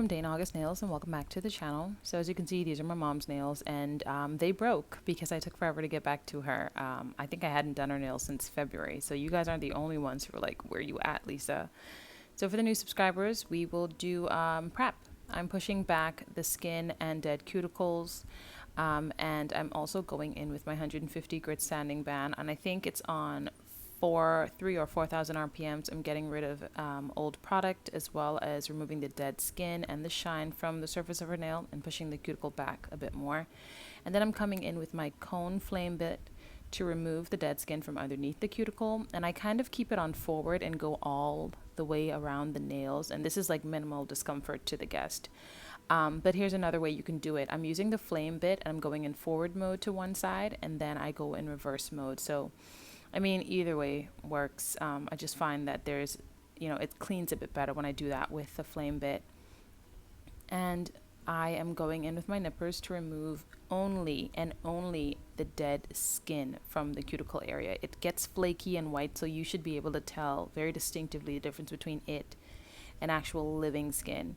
from DAnaugustnails and welcome back to the channel. So as you can see, these are my mom's nails and they broke because I took forever to get back to her. I think I hadn't done her nails since February, so you guys aren't the only ones who are like, where you at, Lisa? So for the new subscribers, we will do prep. I'm pushing back the skin and dead cuticles, and I'm also going in with my 150 grit sanding band, and I think it's on 3 or 4,000 RPMs. I'm getting rid of old product as well as removing the dead skin and the shine from the surface of her nail and pushing the cuticle back a bit more. And then I'm coming in with my cone flame bit to remove the dead skin from underneath the cuticle, and I kind of keep it on forward and go all the way around the nails, and this is like minimal discomfort to the guest. But here's another way you can do it. I'm using the flame bit and I'm going in forward mode to one side, and then I go in reverse mode. So I mean, either way works. I just find that there's, it cleans a bit better when I do that with the flame bit. And I am going in with my nippers to remove only and only the dead skin from the cuticle area. It gets flaky and white, so you should be able to tell very distinctively the difference between it and actual living skin.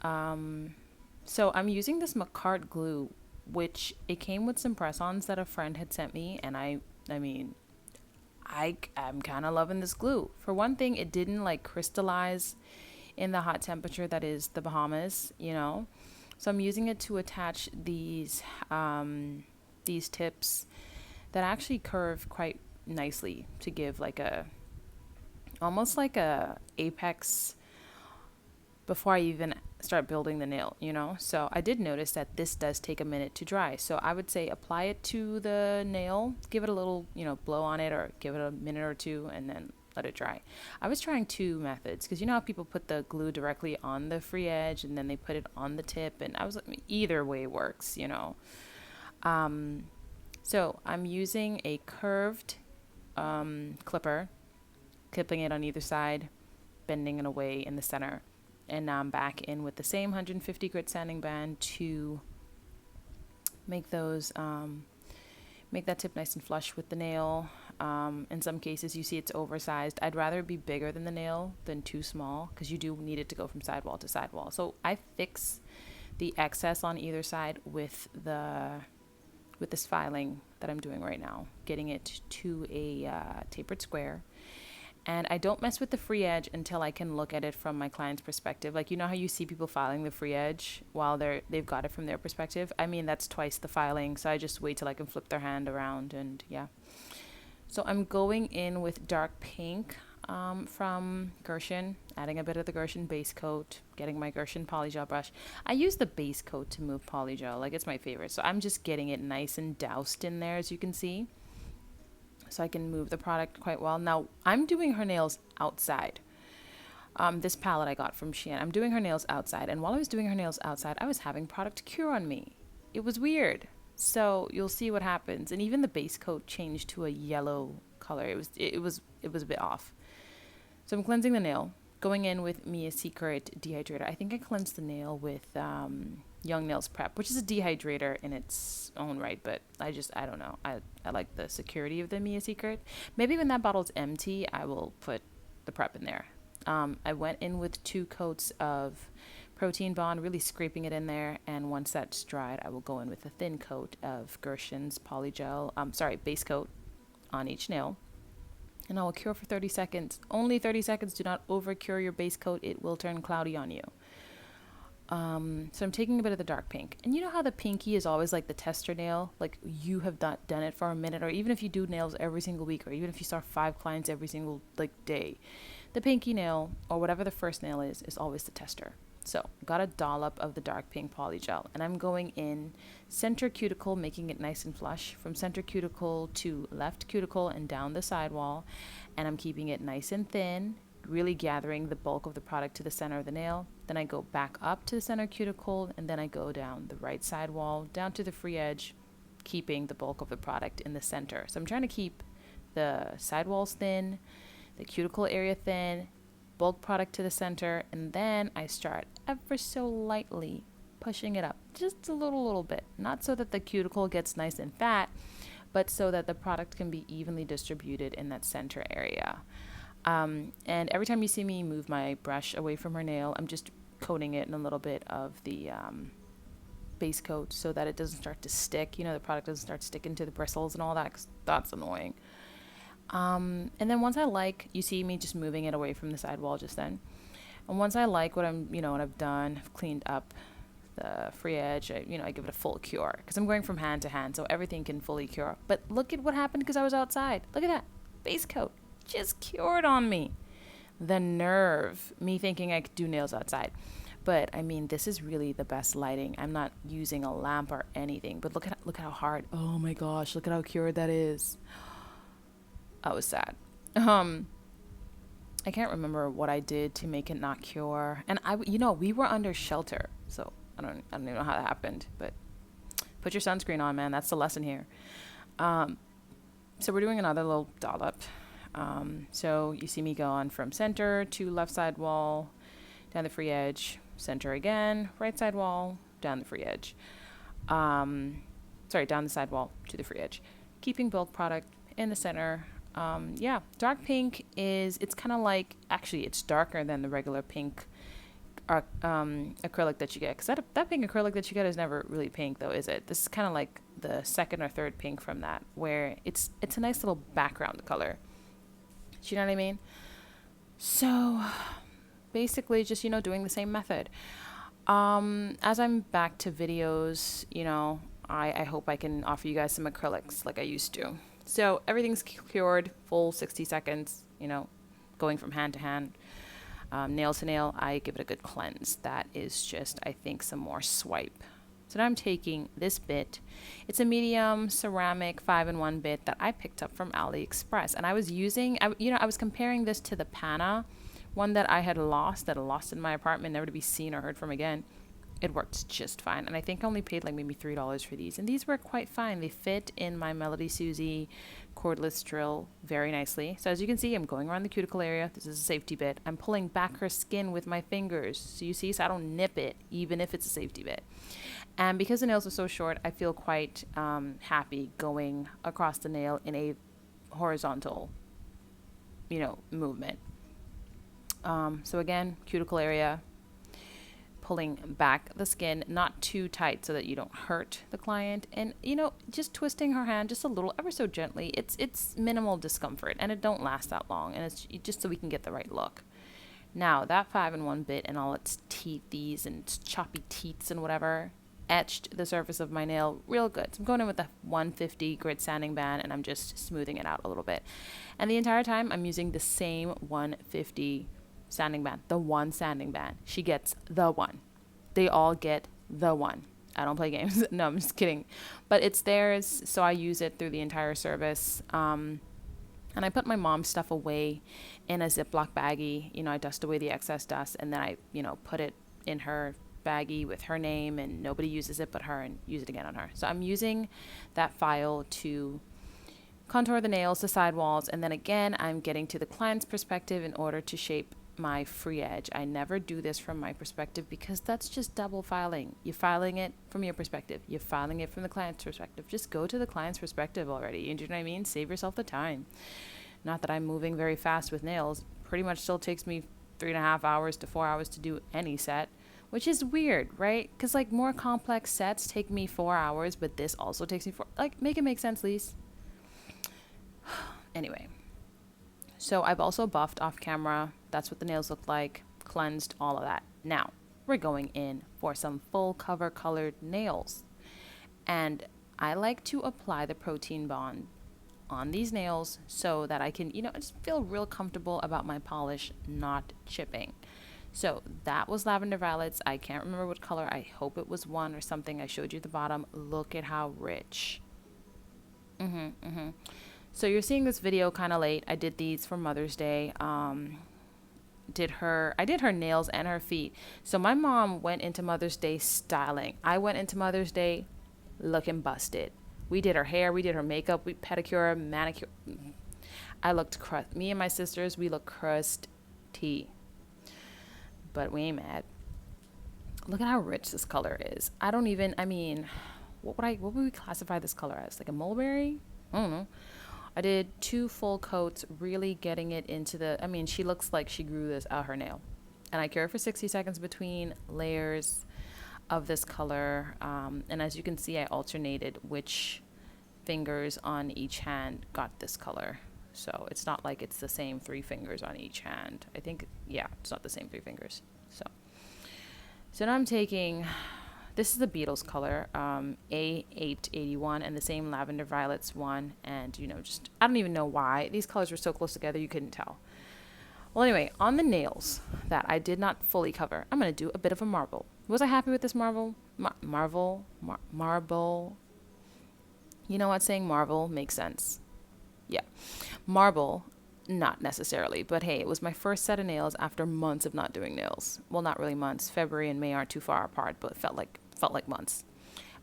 So I'm using this Macart glue, which it came with some press-ons that a friend had sent me, and I'm kind of loving this glue. For one thing, it didn't like crystallize in the hot temperature that is the Bahamas, So I'm using it to attach these tips that actually curve quite nicely to give like almost like a apex before I even start building the nail, So I did notice that this does take a minute to dry. So I would say apply it to the nail, give it a little, blow on it, or give it a minute or two, and then let it dry. I was trying two methods because how people put the glue directly on the free edge and then they put it on the tip, and I was like, either way works, So I'm using a curved clipper, clipping it on either side, bending it away in the center. And now I'm back in with the same 150 grit sanding band to make those, make that tip nice and flush with the nail. In some cases you see it's oversized. I'd rather it be bigger than the nail than too small, because you do need it to go from sidewall to sidewall. So I fix the excess on either side with this filing that I'm doing right now, getting it to a tapered square. And I don't mess with the free edge until I can look at it from my client's perspective. Like, how you see people filing the free edge while they've got it from their perspective? I mean, that's twice the filing. So I just wait till I can flip their hand around, and yeah. So I'm going in with dark pink from Gershion, adding a bit of the Gershion base coat, getting my Gershion polygel brush. I use the base coat to move polygel. Like, it's my favorite. So I'm just getting it nice and doused in there, as you can see, so I can move the product quite well. Now, I'm doing her nails outside. This palette I got from Shein. I'm doing her nails outside, and while I was doing her nails outside, I was having product cure on me. It was weird. So you'll see what happens. And even the base coat changed to a yellow color. It was a bit off. So I'm cleansing the nail, going in with Mia's Secret dehydrator. I think I cleansed the nail with You'Nails Prep, which is a dehydrator in its own right, but I don't know. I like the security of the Mia's Secret. Maybe when that bottle's empty, I will put the prep in there. I went in with 2 coats of Protein Bond, really scraping it in there, and once that's dried, I will go in with a thin coat of Gershion's polygel, base coat on each nail, and I will cure for 30 seconds. Only 30 seconds. Do not over cure your base coat. It will turn cloudy on you. So I'm taking a bit of the dark pink, and you know how the pinky is always like the tester nail, like you have not done it for a minute, or even if you do nails every single week, or even if you start 5 clients every single day, the pinky nail, or whatever the first nail is always the tester. So got a dollop of the dark pink polygel, and I'm going in center cuticle, making it nice and flush from center cuticle to left cuticle and down the sidewall, and I'm keeping it nice and thin, really gathering the bulk of the product to the center of the nail. Then I go back up to the center cuticle, and then I go down the right side wall, down to the free edge, keeping the bulk of the product in the center. So I'm trying to keep the sidewalls thin, the cuticle area thin, bulk product to the center, and then I start ever so lightly pushing it up, just a little bit, not so that the cuticle gets nice and fat, but so that the product can be evenly distributed in that center area. And every time you see me move my brush away from her nail, I'm just coating it in a little bit of the base coat so that it doesn't start to stick. You know, the product doesn't start sticking to the bristles and all that, 'cause that's annoying. And then once I like, you see me just moving it away from the sidewall just then. And once I like what what I've done, I've cleaned up the free edge, I give it a full cure because I'm going from hand to hand so everything can fully cure. But look at what happened because I was outside. Look at that. Base coat just cured on me. The nerve, me thinking I could do nails outside. But I mean, this is really the best lighting. I'm not using a lamp or anything, but look at how hard. Oh my gosh, look at how cured that is. I was sad. I can't remember what I did to make it not cure. And we were under shelter, so I don't even know how that happened. But put your sunscreen on, man. That's the lesson here. So we're doing another little dollop. So you see me go on from center to left side wall, down the free edge, center again, right side wall, down the free edge. Down the side wall to the free edge. Keeping bulk product in the center. Dark pink it's kind of like, actually it's darker than the regular pink acrylic that you get, because that pink acrylic that you get is never really pink though, is it? This is kind of like the second or third pink from that, where it's a nice little background color. Do you know what I mean? So basically just doing the same method. As I'm back to videos, I hope I can offer you guys some acrylics like I used to. So everything's cured, full 60 seconds, going from hand to hand. Nail to nail, I give it a good cleanse. That is just, I think, some more swipe. So now I'm taking this bit. It's a medium ceramic 5-in-1 bit that I picked up from AliExpress. And I was using, I was comparing this to the Pana, one that I had lost in my apartment, never to be seen or heard from again. It worked just fine. And I think I only paid like maybe $3 for these. And these work quite fine. They fit in my Melody Susie cordless drill very nicely. So as you can see, I'm going around the cuticle area. This is a safety bit. I'm pulling back her skin with my fingers. So you see, so I don't nip it, even if it's a safety bit. And because the nails are so short, I feel quite happy going across the nail in a horizontal, movement. So again, cuticle area, pulling back the skin, not too tight so that you don't hurt the client, and just twisting her hand just a little, ever so gently. It's minimal discomfort, and it don't last that long, and it's just so we can get the right look. Now that 5-in-1 bit and all its teethies and its choppy teats and whatever etched the surface of my nail real good. So I'm going in with the 150 grit sanding band, and I'm just smoothing it out a little bit, and the entire time I'm using the same 150 sanding band, the one sanding band. She gets the one. They all get the one. I don't play games. No, I'm just kidding. But it's theirs, so I use it through the entire service. And I put my mom's stuff away in a Ziploc baggie. I dust away the excess dust, and then I, put it in her baggie with her name, and nobody uses it but her, and use it again on her. So I'm using that file to contour the nails, the sidewalls, and then again, I'm getting to the client's perspective in order to shape my free edge. I never do this from my perspective because that's just double filing. You're filing it from your perspective. You're filing it from the client's perspective. Just go to the client's perspective already. You know what I mean? Save yourself the time. Not that I'm moving very fast with nails. Pretty much still takes me 3.5 hours to 4 hours to do any set, which is weird, right? Because like more complex sets take me 4 hours, but this also takes me 4. Like, make it make sense, Lise. Anyway. So I've also buffed off camera. That's what the nails look like. Cleansed, all of that. Now, we're going in for some full cover colored nails. And I like to apply the protein bond on these nails so that I can, just feel real comfortable about my polish not chipping. So that was Lavender Violets. I can't remember what color. I hope it was 1 or something. I showed you the bottom. Look at how rich. So you're seeing this video kind of late. I did these for Mother's Day. I did her nails and her feet. So my mom went into Mother's Day styling. I went into Mother's Day looking busted. We did her hair, we did her makeup, we pedicure, manicure. I looked me and my sisters, we look crusty. But we ain't mad. Look at how rich this color is. What would we classify this color as? Like a mulberry? I don't know. I did 2 full coats, really getting it into she looks like she grew this out her nail. And I cure for 60 seconds between layers of this color. And as you can see, I alternated which fingers on each hand got this color. So it's not like it's the same 3 fingers on each hand. I think, yeah, it's not the same 3 fingers. So now I'm taking, this is the Beatles color, A881, and the same lavender violets one. And, you know, just, I don't even know why. These colors were so close together, you couldn't tell. Well, anyway, on the nails that I did not fully cover, I'm going to do a bit of a marble. Was I happy with this marble? Marble? You know what? Saying marble makes sense. Yeah. Marble, not necessarily. But hey, it was my first set of nails after months of not doing nails. Well, not really months. February and May aren't too far apart, but it felt like months.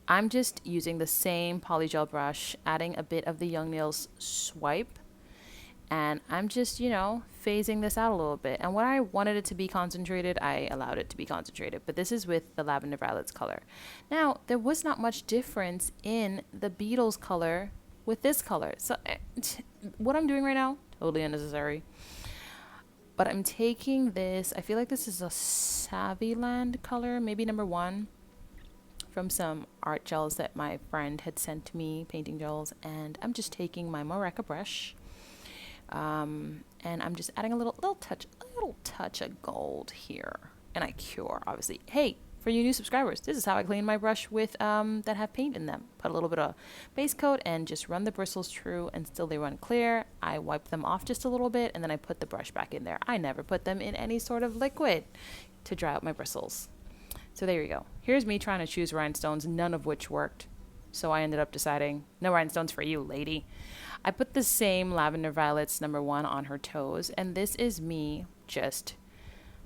I'm just using the same polygel brush, adding a bit of the YoungNails swipe. And I'm just, you know, phasing this out a little bit. And when I wanted it to be concentrated, I allowed it to be concentrated. But this is with the lavender violets color. Now, there was not much difference in the Beatles color with this color. So what I'm doing right now, totally unnecessary. But I'm taking this, I feel like this is a Saviland color, maybe number 1, from some art gels that my friend had sent me, painting gels. And I'm just taking my Moreca brush. And I'm just adding a little touch of gold here, and I cure, obviously. Hey, for you new subscribers, this is how I clean my brush with that have paint in them. Put a little bit of base coat and just run the bristles through, and still they run clear. I wipe them off just a little bit, and then I put the brush back in there. I never put them in any sort of liquid to dry out my bristles. So there you go. Here's me trying to choose rhinestones, none of which worked. So I ended up deciding, no rhinestones for you, lady. I put the same lavender violets number 1 on her toes, and this is me just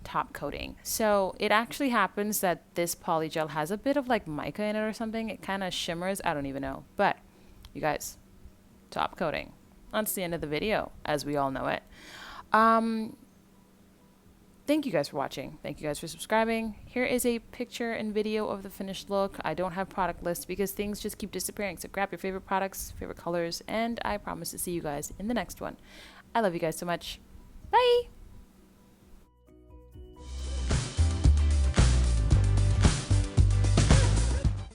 top coating. So it actually happens that this polygel has a bit of like mica in it or something. It kind of shimmers. I don't even know. But you guys, top coating. That's the end of the video, as we all know it. Thank you guys for watching. Thank you guys for subscribing. Here is a picture and video of the finished look. I don't have product lists because things just keep disappearing. So grab your favorite products, favorite colors, and I promise to see you guys in the next one. I love you guys so much. Bye!